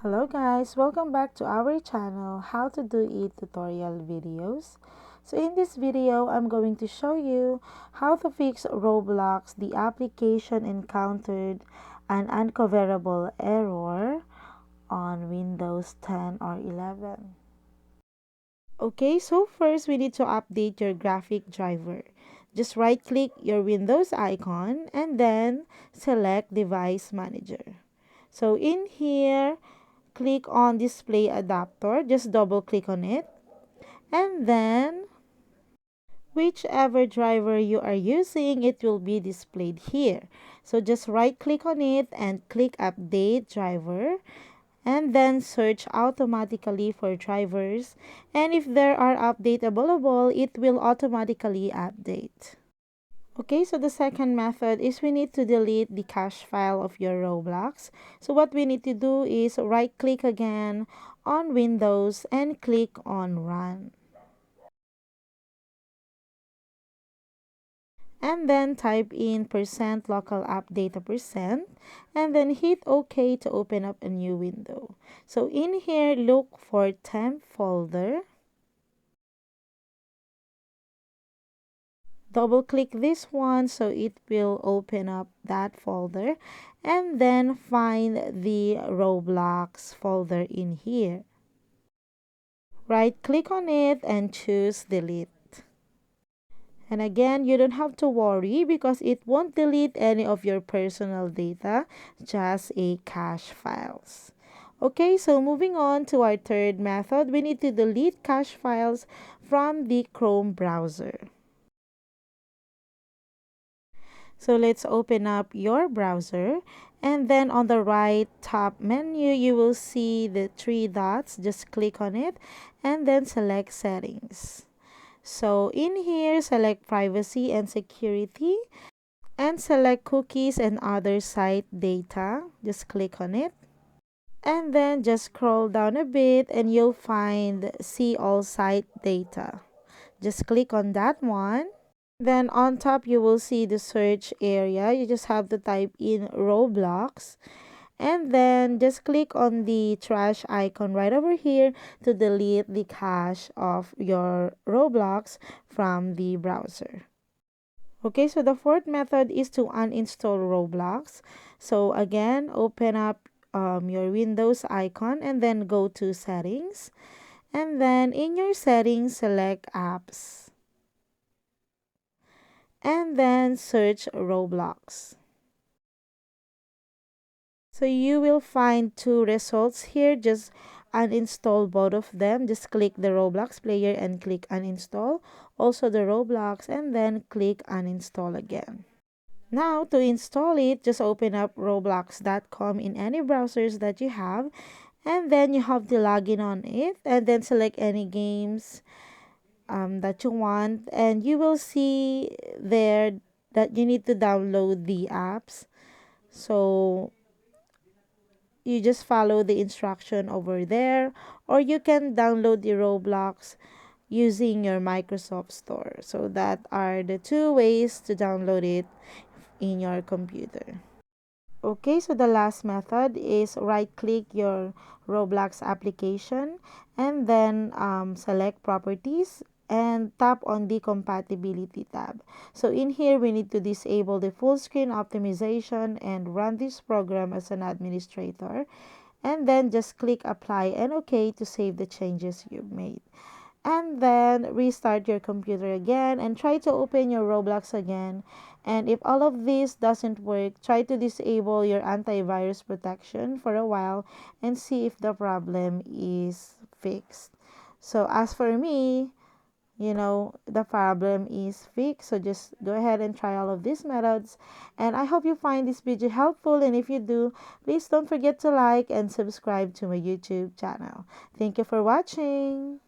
Hello guys, welcome back to our channel How to Do It tutorial videos. So in this video, I'm going to show you how to fix Roblox. The application encountered an uncoverable error on Windows 10 or 11. Okay, so first we need to update your graphic driver. Just right click your Windows icon and then select Device Manager. So in here, click on display adapter, just double click on it, and then whichever driver you are using, it will be displayed here. So just right click on it and click update driver, and then search automatically for drivers, and if there are update available, it will automatically update. Okay, so the second method is we need to delete the cache file of your Roblox. So what we need to do is right click again on Windows and click on Run. And then type in %local app data %, and then hit OK to open up a new window. So in here, look for temp folder. Double click this one so it will open up that folder, and then find the Roblox folder in here. Right click on it and choose delete. And again, you don't have to worry because it won't delete any of your personal data, just a cache files. Okay, so moving on to our third method, we need to delete cache files from the Chrome browser. So let's open up your browser, and then on the right top menu you will see the three dots. Just click on it and then select settings. So in here, select privacy and security and select cookies and other site data. Just click on it, and then just scroll down a bit and you'll find see all site data. Just click on that one. Then on top, you will see the search area. You just have to type in Roblox. And then just click on the trash icon right over here to delete the cache of your Roblox from the browser. Okay, so the fourth method is to uninstall Roblox. So again, open up your Windows icon and then go to settings. And then in your settings, select apps, and then search Roblox. So you will find two results here. Just uninstall both of them. Just click the Roblox player and click uninstall. Also the Roblox, and then click uninstall again. Now to install it, just open up roblox.com in any browsers that you have, and then you have to log in on it, and then select any games that you want, and you will see there that you need to download the apps. So you just follow the instruction over there, or you can download the Roblox using your Microsoft Store. So that are the two ways to download it in your computer. Okay, so the last method is right click your Roblox application, and then select properties and tap on the compatibility tab. So in here, we need to disable the full screen optimization and run this program as an administrator, and then just click apply and OK to save the changes you've made. And then restart your computer again and try to open your Roblox again. And if all of this doesn't work, try to disable your antivirus protection for a while and see if the problem is fixed. So as for me, the problem is fixed. So just go ahead and try all of these methods. And I hope you find this video helpful. And if you do, please don't forget to like and subscribe to my YouTube channel. Thank you for watching.